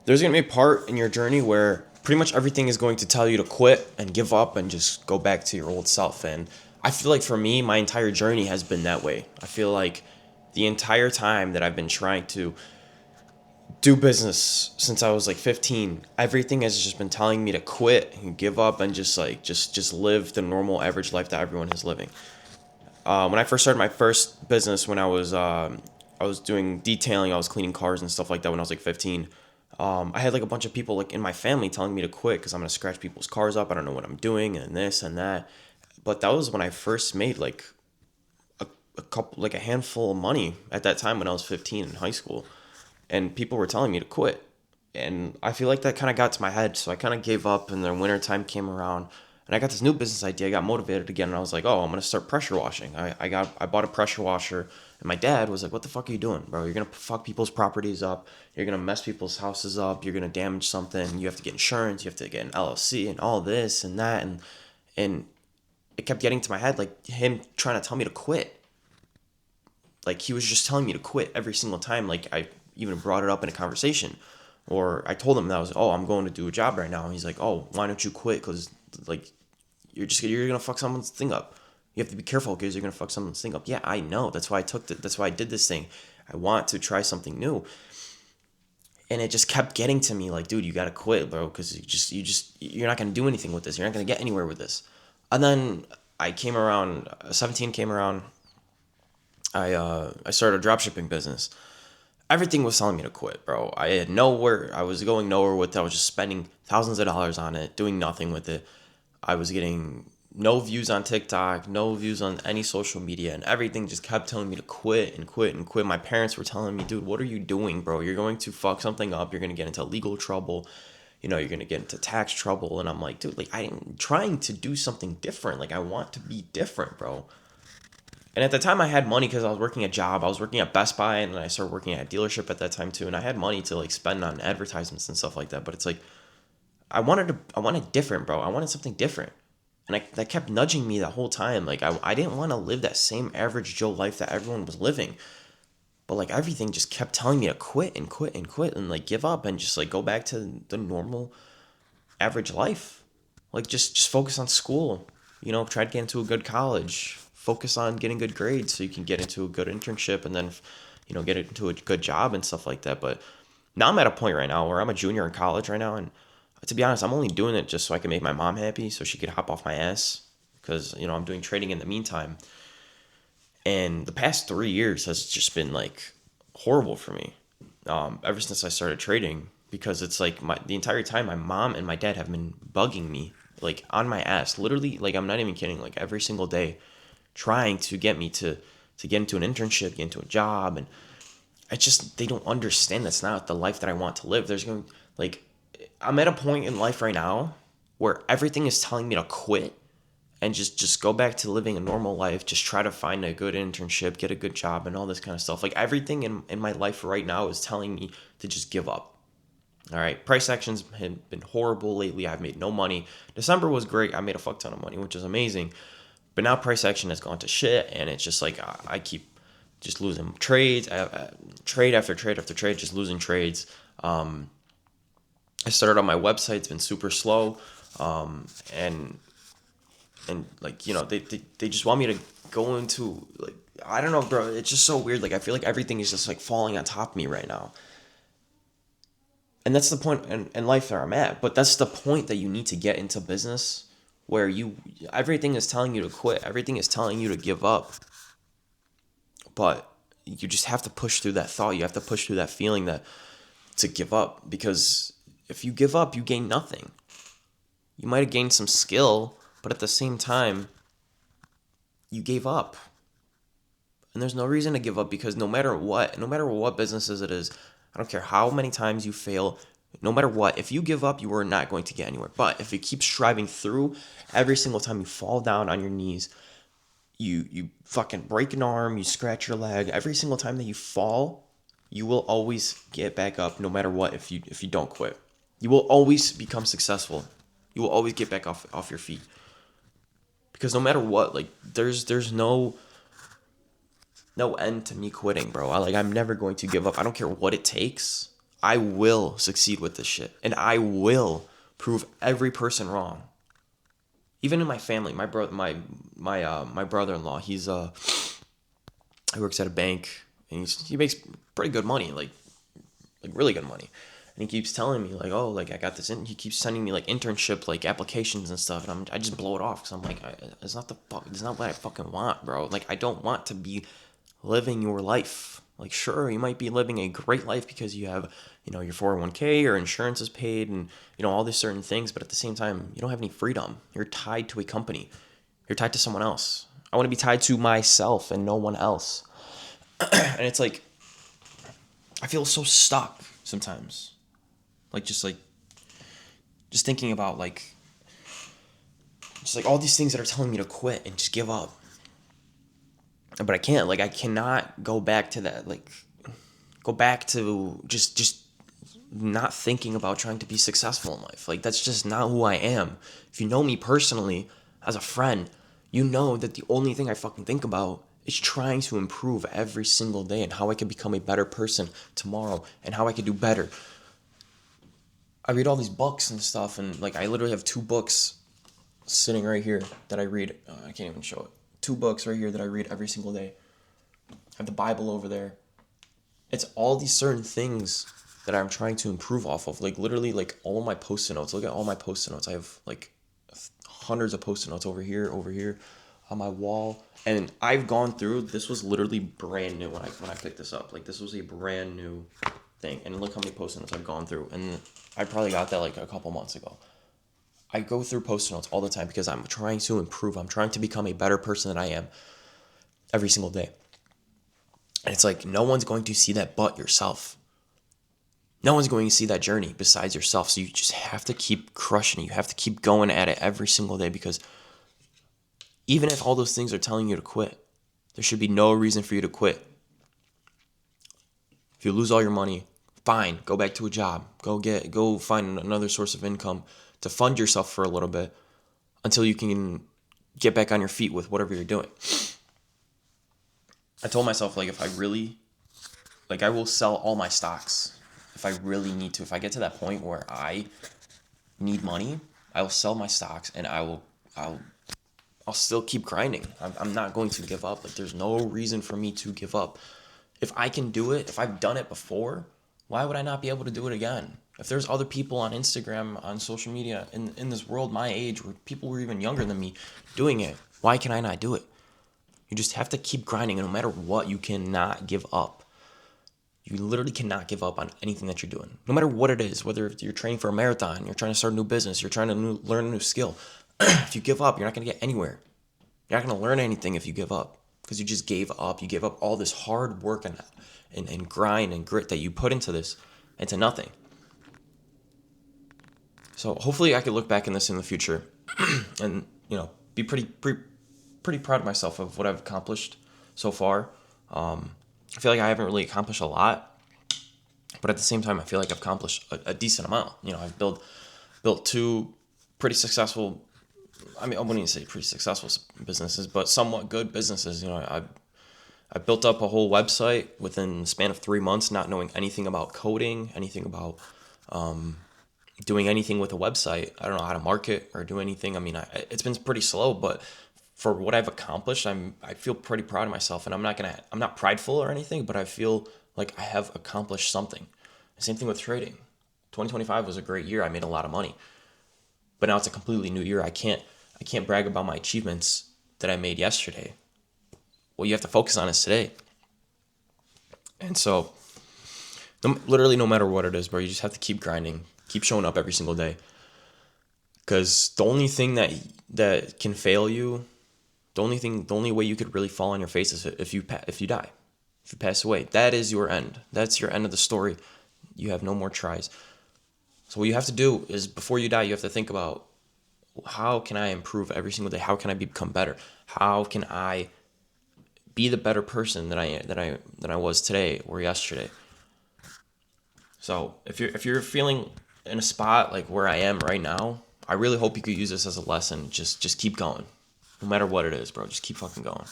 there's going to be a part in your journey where pretty much everything is going to tell you to quit and give up and just go back to your old self. And I feel like for me, my entire journey has been that way. I feel like the entire time that I've been trying to do business since I was like 15, everything has just been telling me to quit and give up and just live the normal average life that everyone is living. When I first started my first business, when I was doing detailing, I was cleaning cars and stuff like that when I was like 15. I had like a bunch of people like in my family telling me to quit because I'm gonna scratch people's cars up. I don't know what I'm doing and this and that. But that was when I first made like a couple, like a handful of money at that time when I was 15 in high school, and people were telling me to quit. And I feel like that kind of got to my head, so I kind of gave up. And then winter time came around, and I got this new business idea. I got motivated again, and I was like, "Oh, I'm gonna start pressure washing." I bought a pressure washer, and my dad was like, "What the fuck are you doing, bro? You're gonna fuck people's properties up. You're gonna mess people's houses up. You're gonna damage something. You have to get insurance. You have to get an LLC, and all this and that." And it kept getting to my head, like him trying to tell me to quit. Like he was just telling me to quit every single time. Like I even brought it up in a conversation, or I told him that I was, oh, I'm going to do a job right now. And he's like, oh, why don't you quit? Because like you're gonna fuck someone's thing up. You have to be careful because you're gonna fuck someone's thing up. Yeah, I know. That's why I took it. That's why I did this thing. I want to try something new, and it just kept getting to me. Like, dude, you gotta quit, bro, because you're not gonna do anything with this. You're not gonna get anywhere with this. And then I came around. 17 came around. I started a dropshipping business. Everything was telling me to quit, bro. I had nowhere. I was going nowhere with it. I was just spending thousands of dollars on it, doing nothing with it. I was getting no views on TikTok, no views on any social media, and everything just kept telling me to quit and quit and quit. My parents were telling me, dude, what are you doing, bro? You're going to fuck something up. You're going to get into legal trouble. You're going to get into tax trouble. And I'm like, dude, like, I'm trying to do something different. Like, I want to be different, bro. And at the time, I had money because I was working a job. I was working at Best Buy, and then I started working at a dealership at that time too. And I had money to like spend on advertisements and stuff like that. But it's like I wanted different, bro. I wanted something different, and that kept nudging me the whole time. Like I didn't want to live that same average Joe life that everyone was living. But like everything just kept telling me to quit and quit and quit and like give up and just like go back to the normal average life. Like just focus on school. Try to get into a good college. Focus on getting good grades so you can get into a good internship and then get into a good job and stuff like that. But now I'm at a point right now where I'm a junior in college right now, and to be honest, I'm only doing it just so I can make my mom happy so she could hop off my ass because I'm doing trading in the meantime. And the past 3 years has just been like horrible for me. Ever since I started trading, because it's like the entire time my mom and my dad have been bugging me like on my ass, literally, like I'm not even kidding, like every single day, trying to get me to get into an internship, get into a job, and I just they don't understand that's not the life that I want to live. There's going like I'm at a point in life right now where everything is telling me to quit and just go back to living a normal life, just try to find a good internship, get a good job and all this kind of stuff. Like everything in my life right now is telling me to just give up. All right, price actions have been horrible lately. I've made no money. December was great. I made a fuck ton of money, which is amazing. But now price action has gone to shit, and it's just like I keep just losing trades, trade after trade after trade, just losing trades. I started on my website; it's been super slow, and like they just want me to go into like I don't know, bro. It's just so weird. Like I feel like everything is just like falling on top of me right now, and that's the point in life that I'm at. But that's the point that you need to get into business, where everything is telling you to quit, everything is telling you to give up, but you just have to push through that thought. You have to push through that feeling that to give up, because if you give up, you gain nothing. You might have gained some skill, but at the same time, you gave up. And there's no reason to give up, because no matter what businesses it is, I don't care how many times you fail, no matter what, if you give up, you are not going to get anywhere. But if you keep striving through, every single time you fall down on your knees, you fucking break an arm, you scratch your leg, every single time that you fall, you will always get back up no matter what. If you don't quit, you will always become successful. You will always get back off your feet, because no matter what, like there's no end to me quitting, bro. I'm never going to give up. I don't care what it takes. I will succeed with this shit, and I will prove every person wrong. Even in my family, my brother-in-law, he works at a bank, and he makes pretty good money, like really good money. And he keeps telling me like, oh, like I got this. He keeps sending me like internship like applications and stuff, and I just blow it off because I'm like, it's not what I fucking want, bro. Like I don't want to be living your life. Like sure, you might be living a great life because you have, your 401k, your insurance is paid, and all these certain things. But at the same time, you don't have any freedom. You're tied to a company. You're tied to someone else. I want to be tied to myself and no one else. And it's like I feel so stuck sometimes. Just thinking about just like all these things that are telling me to quit and just give up. But I can't. Like I cannot go back to that. Like go back to just not thinking about trying to be successful in life. Like that's just not who I am. If you know me personally as a friend, you know that the only thing I fucking think about is trying to improve every single day and how I can become a better person tomorrow and how I can do better. I read all these books and stuff, and like I literally have 2 books sitting right here that I read. I can't even show it. 2 books right here that I read every single day. I have the Bible over there. It's all these certain things that I'm trying to improve off of. Like literally, like all of my post-it notes. Look at all my post-it notes. I have like hundreds of post-it notes over here, on my wall. And I've gone through. This was literally brand new when I picked this up. Like this was a brand new thing. And look how many post-it notes I've gone through. And I probably got that like a couple months ago. I go through post-it notes all the time because I'm trying to improve. I'm trying to become a better person than I am every single day. And it's like no one's going to see that but yourself. No one's going to see that journey besides yourself. So you just have to keep crushing it. You have to keep going at it every single day because even if all those things are telling you to quit, there should be no reason for you to quit. If you lose all your money, fine, go back to a job. Go find another source of income to fund yourself for a little bit until you can get back on your feet with whatever you're doing. I told myself like I will sell all my stocks if I really need to. If I get to that point where I need money, I will sell my stocks and I'll still keep grinding. I'm not going to give up. Like there's no reason for me to give up. If I can do it, if I've done it before, why would I not be able to do it again? If there's other people on Instagram, on social media, in this world my age, where people were even younger than me doing it, why can I not do it? You just have to keep grinding, and no matter what, you cannot give up. You literally cannot give up on anything that you're doing. No matter what it is, whether you're training for a marathon, you're trying to start a new business, you're trying to learn a new skill. If you give up, you're not going to get anywhere. You're not going to learn anything if you give up because you just gave up. You gave up all this hard work and grind and grit that you put into nothing. So hopefully I could look back in this in the future and, be pretty proud of myself of what I've accomplished so far. I feel like I haven't really accomplished a lot, but at the same time, I feel like I've accomplished a decent amount. I've built 2 pretty successful, I wouldn't even say pretty successful businesses, but somewhat good businesses. I built up a whole website within the span of 3 months, not knowing anything about coding, anything about doing anything with a website. I don't know how to market or do anything. It's been pretty slow, but for what I've accomplished, I feel pretty proud of myself, and I'm not prideful or anything, but I feel like I have accomplished something. Same thing with trading. 2025 was a great year. I made a lot of money, but now it's a completely new year. I can't brag about my achievements that I made yesterday. What you have to focus on is today. And so, literally no matter what it is, bro, you just have to keep grinding, keep showing up every single day. Because the only thing that can fail you, the only way you could really fall on your face is if you die, if you pass away. That is your end. That's your end of the story. You have no more tries. So what you have to do is before you die, you have to think about how can I improve every single day? How can I become better? How can I be the better person that I was today or yesterday? So if you're feeling in a spot like where I am right now, I really hope you could use this as a lesson. Just keep going. No matter what it is, bro. Just keep fucking going.